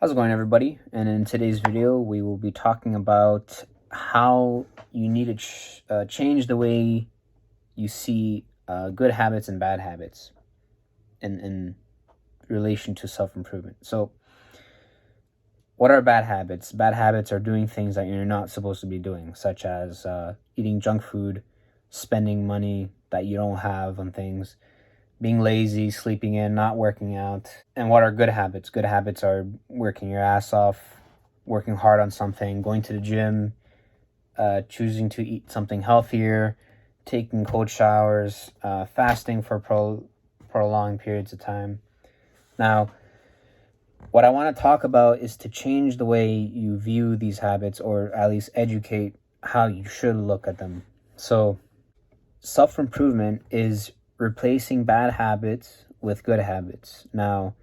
How's it going, everybody? And in today's video, we will be talking about how you need to change the way you see good habits and bad habits in relation to self-improvement. So what are bad habits? Bad habits are doing things that you're not supposed to be doing, such as eating junk food, spending money that you don't have on things, being lazy, sleeping in, not working out. And what are good habits? Good habits are working your ass off, working hard on something, going to the gym, choosing to eat something healthier, taking cold showers, fasting for prolonged periods of time. Now, what I want to talk about is to change the way you view these habits, or at least educate how you should look at them. So, self-improvement is replacing bad habits with good habits. Now,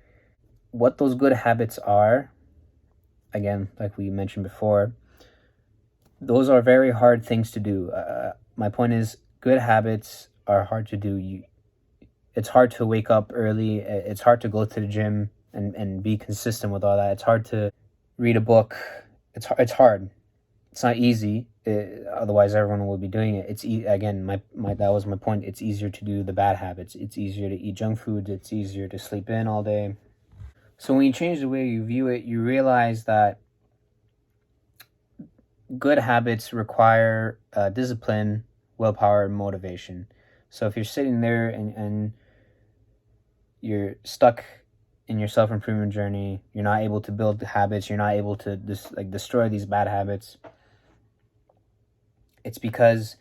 what those good habits are, again, like we mentioned before, those are very hard things to do. My point is, good habits are hard to do. It's hard to wake up early. It's hard to go to the gym and be consistent with all that. It's hard to read a book. It's hard. It's not easy. Otherwise, everyone will be doing it. Again, that was my point. It's easier to do the bad habits. It's easier to eat junk food. It's easier to sleep in all day. So when you change the way you view it, you realize that good habits require discipline, willpower, and motivation. So if you're sitting there and you're stuck in your self-improvement journey, you're not able to build habits, you're not able to destroy these bad habits, it's because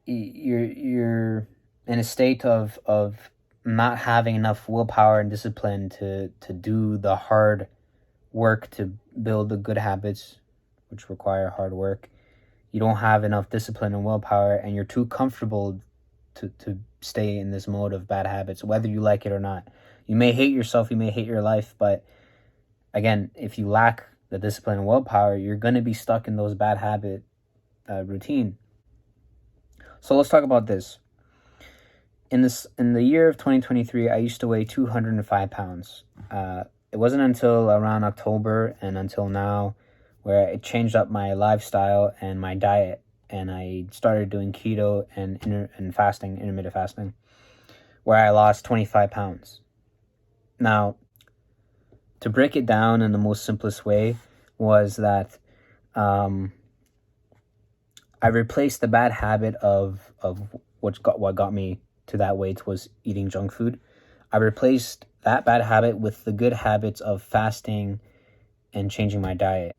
you're in a state of not having enough willpower and discipline to do the hard work to build the good habits, which require hard work. You don't have enough discipline and willpower, and you're too comfortable to stay in this mode of bad habits, whether you like it or not. You may hate yourself, you may hate your life, but again, if you lack the discipline and willpower, you're going to be stuck in those bad habit routine. So let's talk about this. In the year of 2023, I used to weigh 205 pounds. It wasn't until around October and until now where I changed up my lifestyle and my diet, and I started doing keto and intermittent fasting, where I lost 25 pounds. Now, to break it down in the most simplest way was that I replaced the bad habit of what got me to that weight was eating junk food. I replaced that bad habit with the good habits of fasting and changing my diet.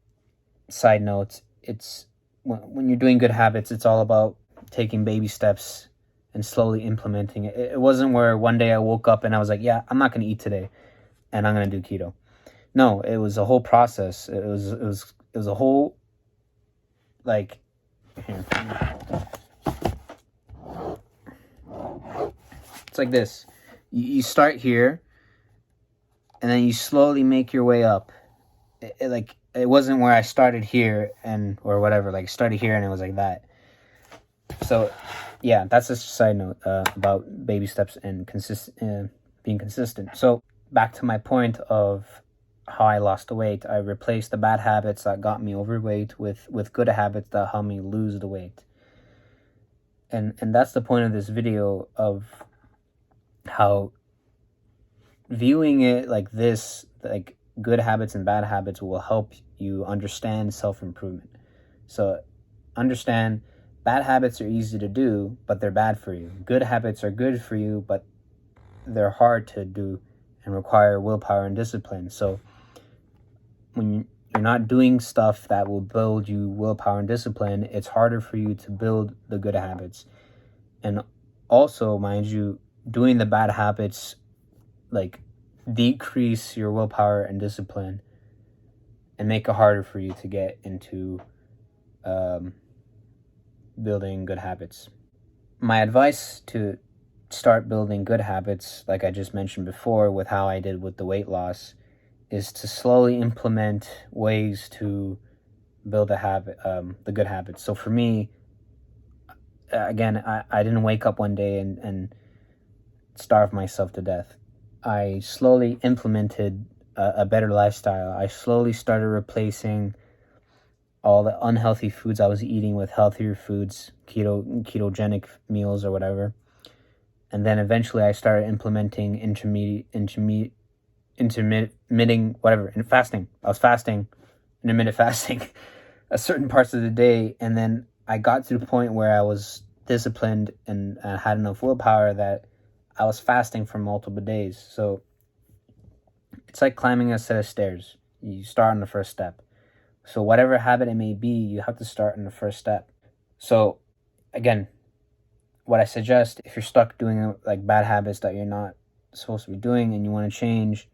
Side note, it's when you're doing good habits, it's all about taking baby steps and slowly implementing it. It wasn't where one day I woke up and I was like, yeah, I'm not going to eat today and I'm going to do keto. No, it was a whole process. It was a whole, like, here. It's like this. You start here and then you slowly make your way up. It wasn't where I started here or whatever, like started here and it was like that. So yeah, that's just a side note about baby steps and being consistent. So back to my point of how I lost the weight. I replaced the bad habits that got me overweight with good habits that helped me lose the weight. And that's the point of this video, of how viewing it like this, like good habits and bad habits, will help you understand self-improvement. So understand, bad habits are easy to do, but they're bad for you. Good habits are good for you, but they're hard to do and require willpower and discipline. So when you're not doing stuff that will build you willpower and discipline, it's harder for you to build the good habits. And also, mind you, doing the bad habits like decrease your willpower and discipline and make it harder for you to get into building good habits. My advice to start building good habits, like I just mentioned before with how I did with the weight loss, is to slowly implement ways to build a habit, the good habits. So for me, again, I didn't wake up one day and starve myself to death. I slowly implemented a better lifestyle. I slowly started replacing all the unhealthy foods I was eating with healthier foods, ketogenic meals or whatever. And then eventually I started implementing intermittent whatever, and fasting. I was fasting, intermittent fasting at certain parts of the day, and then I got to the point where I was disciplined and had enough willpower that I was fasting for multiple days. So it's like climbing a set of stairs. You start on the first step. So whatever habit it may be, you have to start in the first step. So again, what I suggest, if you're stuck doing like bad habits that you're not supposed to be doing and you want to change,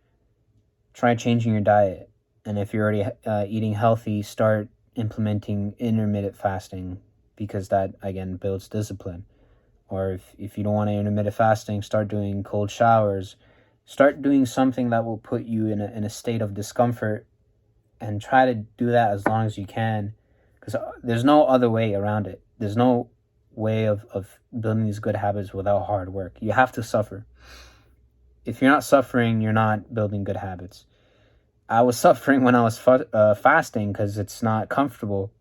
try changing your diet. And if you're already eating healthy, start implementing intermittent fasting, because that again builds discipline. Or if you don't want to intermittent fasting, start doing cold showers. Start doing something that will put you in a state of discomfort, and try to do that as long as you can, because there's no other way around it. There's no way of building these good habits without hard work. You have to suffer. If you're not suffering, you're not building good habits. I was suffering when I was fasting because it's not comfortable.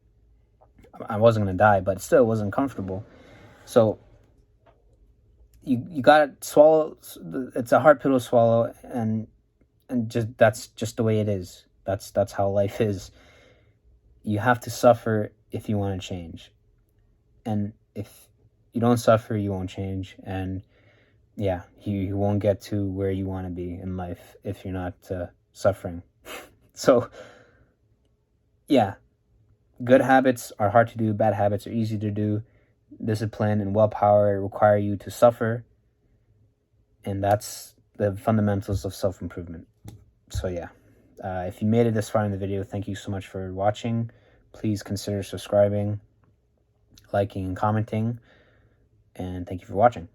I wasn't going to die, but still it wasn't comfortable. So you gotta swallow. It's a hard pill to swallow, and just that's just the way it is. That's how life is. You have to suffer if you want to change. And if you don't suffer, you won't change. And yeah, you won't get to where you want to be in life if you're not suffering. So yeah, good habits are hard to do. Bad habits are easy to do. Discipline and willpower require you to suffer. And that's the fundamentals of self-improvement. So yeah. If you made it this far in the video, thank you so much for watching. Please consider subscribing, liking, and commenting. And thank you for watching.